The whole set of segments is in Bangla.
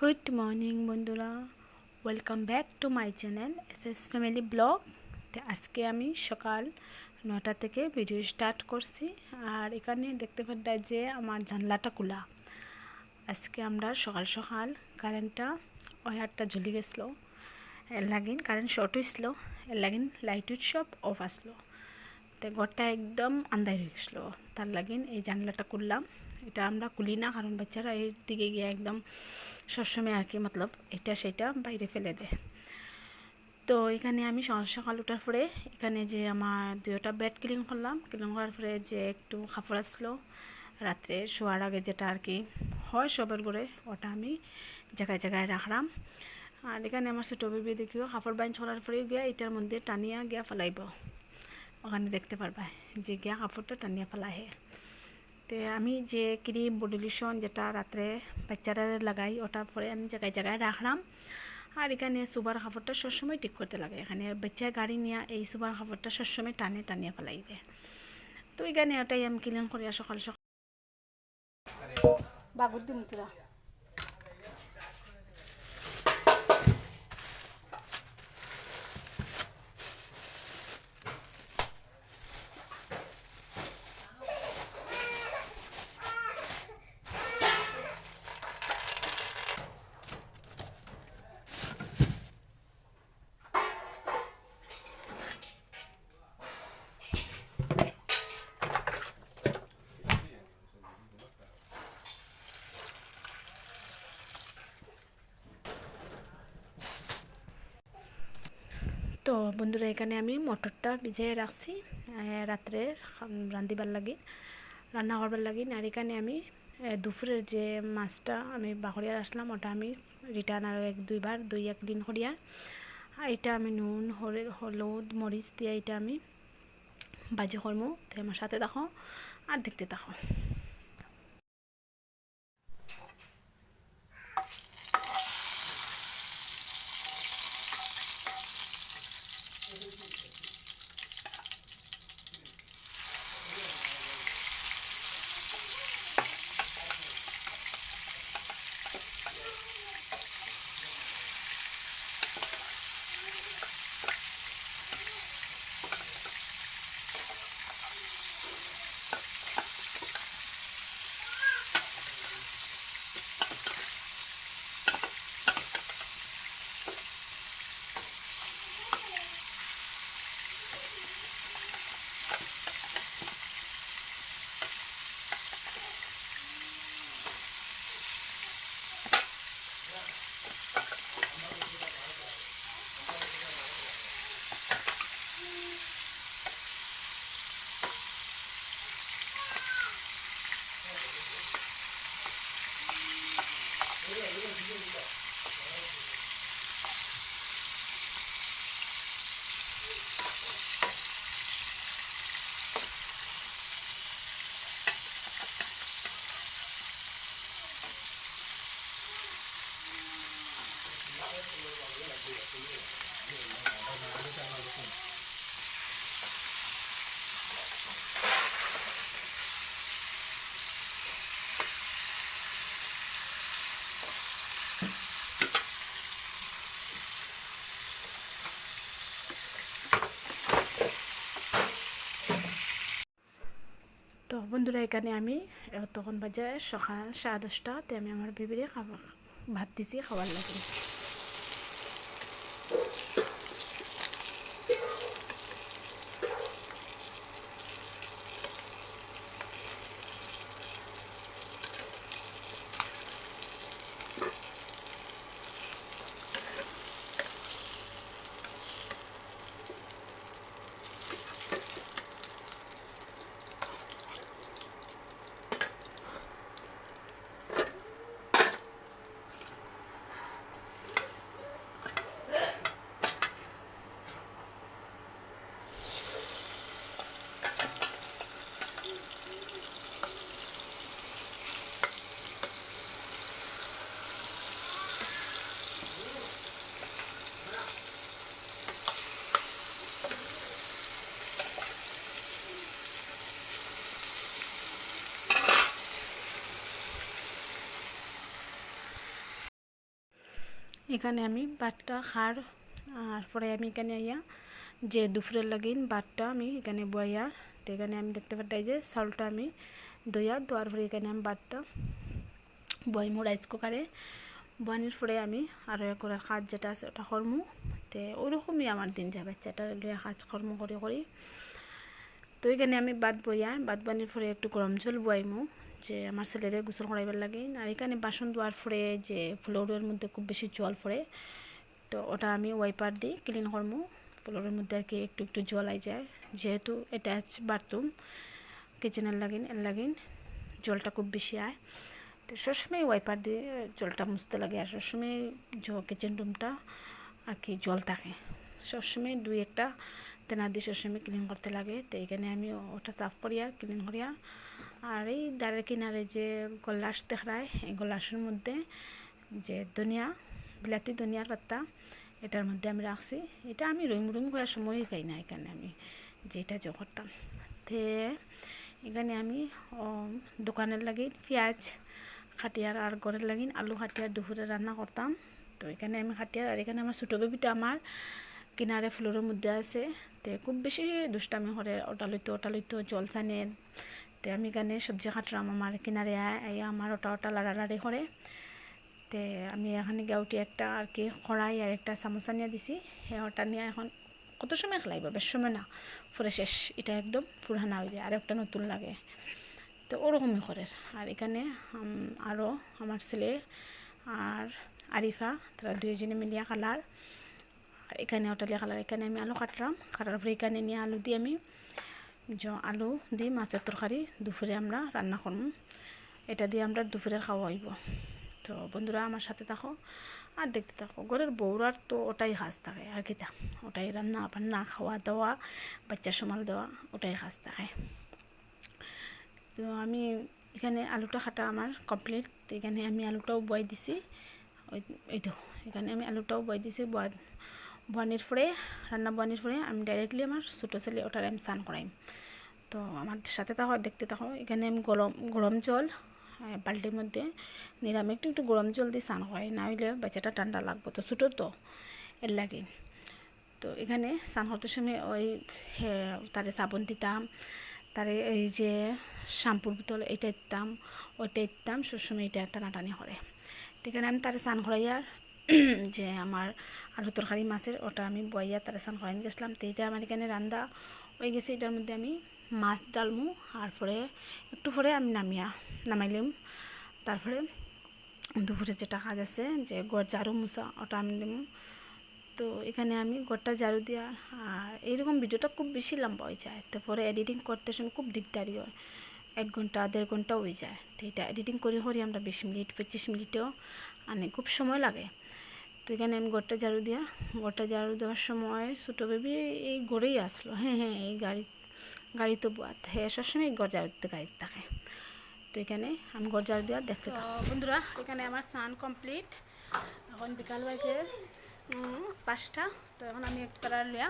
গুড মর্নিং বন্ধুরা, welcome back to my channel SS family blog. তো আজকে আমি সকাল 9টা থেকে ভিডিও স্টার্ট করছি। আর এখানে দেখতে পাচ্ছি যে আমার জানলাটা খোলা। আজকে আমরা সকাল সকাল কারেন্টটা ওয়্যারটা জ্বলি গেছিলো, এর লাগিন কারেন্ট শর্ট হয়েছিল, এর লাগিন লাইট উইট সব অফ আসলো। তো ঘরটা একদম আন্দার হয়ে গেছিলো, তার লাগিন এই জানলাটা খুললাম। এটা আমরা খুলি না, কারণ বাচ্চারা এর দিকে গিয়ে একদম সবসময় আর কি মতলব এটা সেটা বাইরে ফেলে দেয়। তো এখানে আমি সকাল সকাল ওঠার পরে এখানে যে আমার দুটা বেড ক্লিন করলাম। ক্লিন করার পরে যে একটু কাপড় আসলো রাত্রে শোয়ার আগে, যেটা আর কি হয় সবার ঘরে, ওটা আমি জায়গায় জায়গায় রাখলাম। আর এখানে আমার ছোটো বেবি দেখিও কাপড় বাইন করার পরে গিয়া এটার মধ্যে টানিয়া গিয়া ফেলাইব। ওখানে দেখতে পারবা যে গিয়া কাপড়টা টানিয়া ফেলাহে। তো আমি যে ক্রিম বডি লোশন যেটা রাত্রে বাচ্চারা লাগাই, ওটার পরে আমি জায়গায় জায়গায় রাখলাম। আর এখানে সুবার কাপড়টা সবসময় ঠিক করতে লাগে। এখানে বাচ্চা গাড়ি নিয়ে এই সুবার কাপড়টা সবসময় টানিয়ে ফেলাই দেয়। তো এখানে ওটাই আমি ক্লিন করিয়া সকাল সকাল বাগুর দিন তোরা। তো বন্ধুরা, এখানে আমি মটরটা ভিজিয়ে রাখছি রাত্রে রান্ধিবার লাগি, রান্না করবার লাগি। আর এখানে আমি দুপুরের যে মাছটা আমি বাকরিয়া আসলাম, ওটা আমি রিটার্ন আর দুই একদিন করিয়া। আর এটা আমি নুন হলুদ মরিচ দিয়ে এটা আমি বাজি করবো। তো আমার সাথে দেখো আর দেখতে থাকো। তো বন্ধুরা, এখানে আমি তখন বাজে সকাল 10:30তে আমি আমার বেবিরে ভাত দিছি খাওয়ার লাগে। এখানে আমি বাটটা খার আর পরে আমি এখানে আইয়া যে দুপুরের লাগিন বাটটা আমি এখানে বইয়া, তো এখানে আমি দেখতে পাচ্ছি যে চাউলটা আমি দইয়া দোয়ার পরে এখানে আমি বাটটা বইমু রাইস কুকারে বয়ানোর পরে আমি আরও একবার কাজ যেটা আছে ওটা করমু। তো ওরকমই আমার দিন যাবে, বাচ্চাটা লইয়া কাজ কর্ম করে করি। তো এখানে আমি বাদ বানির পরে একটু গরম জল বয়াইমু যে আমার ছেলেরে গোসল করাইবার লাগে। আর এখানে বাসন ধোয়ার পরে যে ফ্লোরের মধ্যে খুব বেশি জল পড়ে, তো ওটা আমি ওয়াইপার দিই ক্লিন করমু। ফ্লোরের মধ্যে আর কি একটু একটু জল আই যায়, যেহেতু অ্যাটাচ বাথরুম কিচেনের লাগিন জলটা খুব বেশি আয়। তো সবসময় ওয়াইপার দিয়ে জলটা মুছতে লাগে, আর সবসময় কিচেন রুমটা আর কি জল থাকে, সবসময় দুই একটা তেনা দিয়ে সবসময় ক্লিন করতে লাগে। তো এখানে আমি ওটা সাফ করিয়া ক্লিন করিয়া, আর এই দ্বারের কিনারে যে গলাস দেখায় এই গলাসের মধ্যে যে ধনিয়া বিলাতি ধনিয়ার পাতা এটার মধ্যে আমি রাখছি। এটা আমি রুম করার সময়ই পাই না, এখানে আমি যেটা করতাম। তো এখানে আমি দোকানের লাগিন পেঁয়াজ খাটিয়ার আর ঘরের লাগিন আলু খাটিয়ার দুপুরে রান্না করতাম। তো এখানে আমি খাটিয়ার, আর এখানে আমার ছোটো বেবিটা আমার কিনারে ফ্লোরের মধ্যে আছে। তো খুব বেশি দুষ্টামি করে, ওটা লইতো জল চানে। তো আমি এখানে সবজি কাটলাম, আমার কিনারে আমার ওটা লাড়ালাড়ি করে। তো আমি এখানে গাউটি একটা আর কি কড়াই আর একটা চামচা নিয়ে দিছি, হ্যাঁ ওটা নিয়ে এখন কত সময় খেলাইব, বেশ সময় না, পরে শেষ এটা একদম পুরানা হয়ে যায় আর একটা নতুন লাগে। তো ওরকমই করে। আর এখানে আরও আমার ছেলে আর আরিফা তারা দুইজনে মিলিয়া কালার, আর এখানে ওটালিয়া কালার। এখানে আমি আলু কাটলাম, কাটার পরে এখানে নিয়ে আলু দিয়ে মাছের তরকারি দুপুরে আমরা রান্না করব, এটা দিয়ে আমরা দুপুরের খাওয়া হইব। তো বন্ধুরা আমার সাথে থাকো আর দেখতে থাকো। ঘরের বউরার তো ওটাই কাজ থাকে, আর কি ওটাই রান্না বান্না খাওয়া দাওয়া বাচ্চার সামাল দেওয়া ওটাই কাজ থাকে। তো আমি এখানে আলুটা কাটা আমার কমপ্লিট। তো এখানে আমি আলুটাও বয় দিছি, এইটো এখানে আমি আলুটাও বয় দিছি। বয়ানির পরে রান্না বয়ানির পরে আমি ডাইরেক্টলি আমার ছোটো ছেলে ওটার আমি স্নান করাইম। তো আমার সাথে থাকো দেখতে থাকো। এখানে আমি গরম জল বালতির মধ্যে নিলাম, একটু গরম জল দিয়ে স্নান করাই, না হইলে বাচ্চাটা ঠান্ডা লাগবো, তো ছোটো তো এর লাগে। তো এখানে স্নান করতে সময় ওই তারে সাবন দিতাম, তারে এই যে শ্যাম্পুর বোতল এটা দিতাম ওইটা দিতাম, সবসময় এটা টানাটানি করে। তো এখানে আমি তারে স্নান করাইয়া যে আমার আলু তরকারি মাছের ওটা আমি বইয়া তারে স্নান করাই গেছিলাম। তো এটা আমার এখানে রান্না হয়ে গেছে, এটার মধ্যে আমি মাছ ডালমু, আর পরে একটু পরে আমি নামাইলাম। তারপরে দুপুরে যেটা কাজ আছে যে ঘর ঝাড়ু মুছা ওটা আমি দেবো। তো এখানে আমি ঘরটা ঝাড়ু দেওয়া, আর এইরকম ভিডিওটা খুব বেশি লম্বা হয়ে যায়, তারপরে এডিটিং করতে সময় খুব দিকদারি হয়, 1 ঘন্টা 1.5 ঘন্টা হয়ে যায়। তো এটা এডিটিং করি আমরা 20 মিনিট 25 মিনিটেও মানে খুব সময় লাগে। তো এখানে আমি ঘরটা ঝাড়ু দেওয়ার সময় ছোটো বেবি এই ঘরেই আসলো, হ্যাঁ এই গাড়ি তো বাদ, হ্যাঁ সবসময় ঘর ঝাড়ু দিতে গাড়িতে থাকে। তো এখানে আমি ঘর ঝাড়ু দেওয়া দেখতে থাকি। বন্ধুরা এখানে আমার স্নান কমপ্লিট, এখন বিকাল বাজে 5টা। তো এখন আমি একটু তারা লিয়া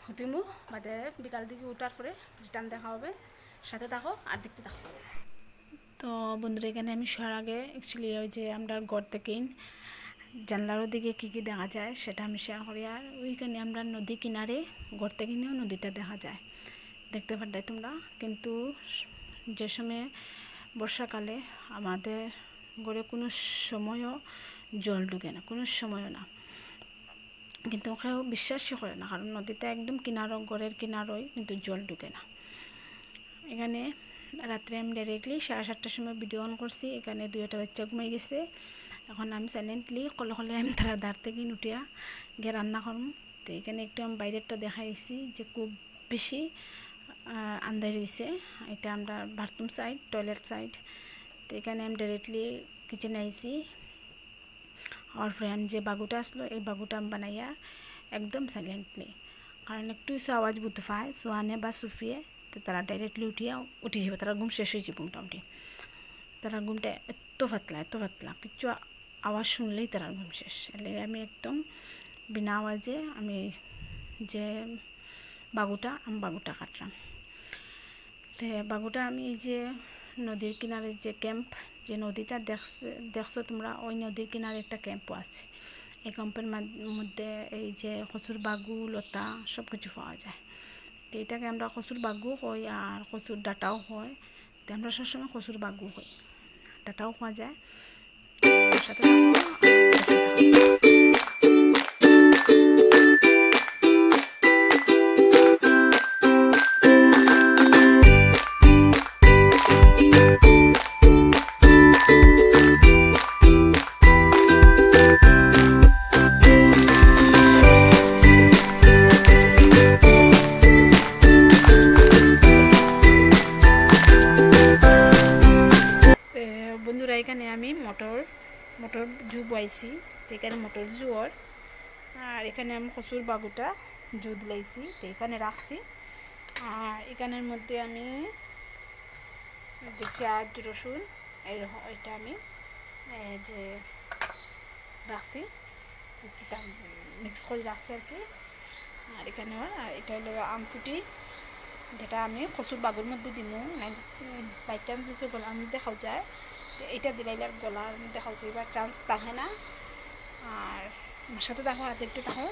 হতিমু বাদে বিকাল দিকে উঠার পরে রিটার্ন দেখা হবে, সাথে থাকো আর দেখতে থাকো। তো বন্ধুরা এখানে আমি শোয়ার আগে অ্যাকচুয়ালি ওই যে আমরা ঘর থেকে জানলার দিকে কী দেখা যায় সেটা আমি শেয়ার করি। আর ওইখানে আমরা নদী কিনারে ঘর থেকে নিয়েও নদীটা দেখা যায়, দেখতে পারবে তোমরা। কিন্তু যে সময় বর্ষাকালে আমাদের ঘরে কোনো সময়ও জল ঢুকে না, কোনো সময়ও না, কিন্তু ওখানেও বিশ্বাসই করে না, কারণ নদীটা একদম কিনারো ঘরের কিনারোই, কিন্তু জল ঢুকে না। এখানে রাত্রে আমি ডাইরেক্টলি 7:30টার সময় ভিডিও অন করছি, এখানে 2টা বাচ্চা ঘুমাই গেছে। এখন আমি সাইলেন্টলি কলে আমি তারা দাঁড় থেকে উঠিয়া গিয়ে রান্না করুন। তো এখানে একটু আমি বাইরেরটা দেখাইছি যে খুব বেশি আন্দার হয়েছে, এটা আমরা বাথরুম সাইড টয়লেট সাইড। তো এখানে আমি ডাইরেক্টলি কিচেনে আইছি, আর ফ্রেন্ড যে বাগুটা আসলো এই বাগুটা আমি বানাইয়া একদম সাইলেন্টলি, কারণ একটু আওয়াজ বুঝতে পায় সোয়ানে বা সুফিয়ে, তো তারা ডাইরেক্টলি উঠে যাবে, তারা ঘুম শেষ হয়ে যাবে মোটামুটি। তারা ঘুমটা এত পাতলা কিছু আওয়াজ শুনলেই তারা ঘুম শেষ। এলে আমি একদম বিনা আওয়াজে আমি যে বাগুটা কাটলাম। তো বাগুটা আমি এই যে নদীর কিনারে যে ক্যাম্প যে নদীটা দেখছো তোমরা, ওই নদীর কিনারে একটা ক্যাম্পও আছে। এই ক্যাম্পের মধ্যে এই যে কচুর বাগু লতা সব কিছু পাওয়া যায়। তো এটাকে আমরা কচুর বাগু হই আর কচুর ডাটাও হয়। তো আমরা সবসময় কচুর বাগু হই, ডাটাও পাওয়া যায়। সাথে বন্ধুরা এখানে আমি মটর জু বয়াইছি। তো এখানে মটর জুয়র, আর এখানে আমি কচুর বাগুটা জু দিলাইছি, তো এখানে রাখছি। আর এখানের মধ্যে আমি যে পেঁয়াজ রসুন এটা আমি যে রাখছি, মিক্স করে রাখছি আর কি। আর এখানে এটা হলো আমকুটি, যেটা আমি কচুর বাগুর মধ্যে দিব, বাই চান্স যদি গলার মধ্যে খাওয়া যায়, এটা দিলাইলে আর গলার মধ্যে খাওয়া এবার চান্স থাকে না। আর আমার সাথে দেখো আর দেখতে থাকো,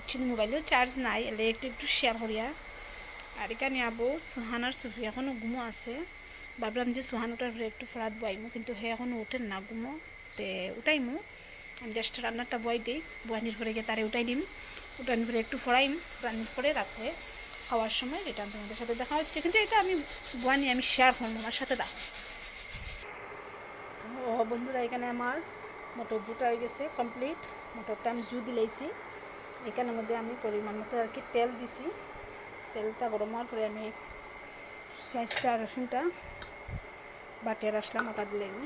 কিন্তু মোবাইলেও চার্জ নাই, এলে একটু শেয়ার করিয়া। আর এখানে আবু সুহানার সুফি এখনও ঘুমো আছে। ভাবলাম যে সুহানুটার ঘরে একটু ফরাত বয়াইমু, কিন্তু হে এখনও ওঠেন না ঘুমো, তে উঠাইমু। আমি জাস্ট রান্নাটা বয়াই দিই, বয়ানির ঘরে গিয়ে তারে উঠাই দিম, উঠানির ঘরে একটু ফরাইম, রান্নার পরে রাত্রে খাওয়ার সময় রিটার্ন তোমাদের সাথে দেখা হচ্ছে। কিন্তু এটা আমি বয়ানি আমি শেয়ার করবো, আমার সাথে দেখো। ও বন্ধুরা এখানে আমার মটর দুটা হয়ে গেছে কমপ্লিট। মটরটা আমি জু দিলাইছি, এখানের মধ্যে আমি পরিমাণ মতো আর কি তেল দিছি। তেলটা গরম হওয়ার পরে আমি পেঁয়াজটা রসুনটা বাটিয়ে আসলাম, ওটা দিলাম।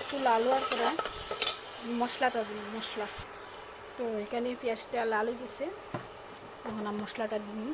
একটু লাল হওয়ার পরে মশলাটা দিই, মশলা। তো এখানে পেঁয়াজটা লাল হয়ে গেছে, এখন আমি মশলাটা দিই।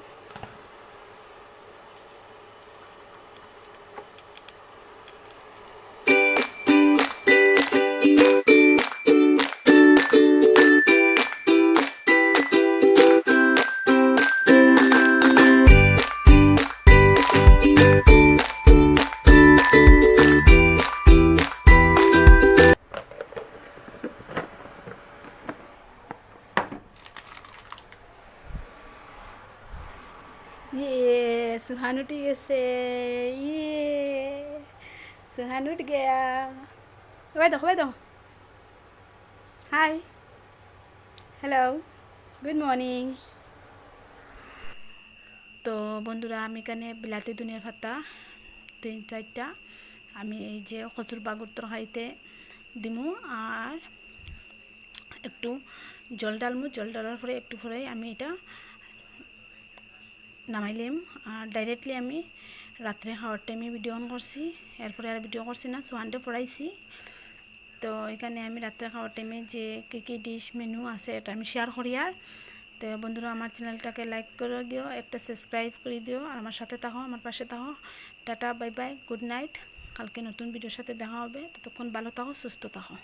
सुहान उठ गए, ये सुहान उठ गया। भाई दो हाय हेलो गुड मॉर्निंग। তো বন্ধুরা আমি এখানে বিলাতি ধনিয়া পাতা 3-4টা আমি এই যে কচুর বাগুর তরকারিতে দিমু, আর একটু জল ডালমু। জল ডালার পরে একটু পরে আমি এটা নামাইলাম। আর ডাইরেক্টলি আমি রাত্রে খাওয়ার টাইমে ভিডিও অন করছি, এরপরে আর ভিডিও করছি না, সোয়ানডে পড়াইছি। তো এখানে আমি রাত্রে খাওয়ার টাইমে যে কী ডিশ মেনু আছে এটা আমি শেয়ার করি। আর তো বন্ধুরা আমার চ্যানেলটাকে লাইক করে দিও, একটা সাবস্ক্রাইব করে দিও, আর আমার সাথে থাকো, আমার পাশে থাকো। Tata bye bye, good night. কালকে নতুন ভিডিওর সাথে দেখা হবে, ততক্ষণ ভালো থাকো, সুস্থ থাকো।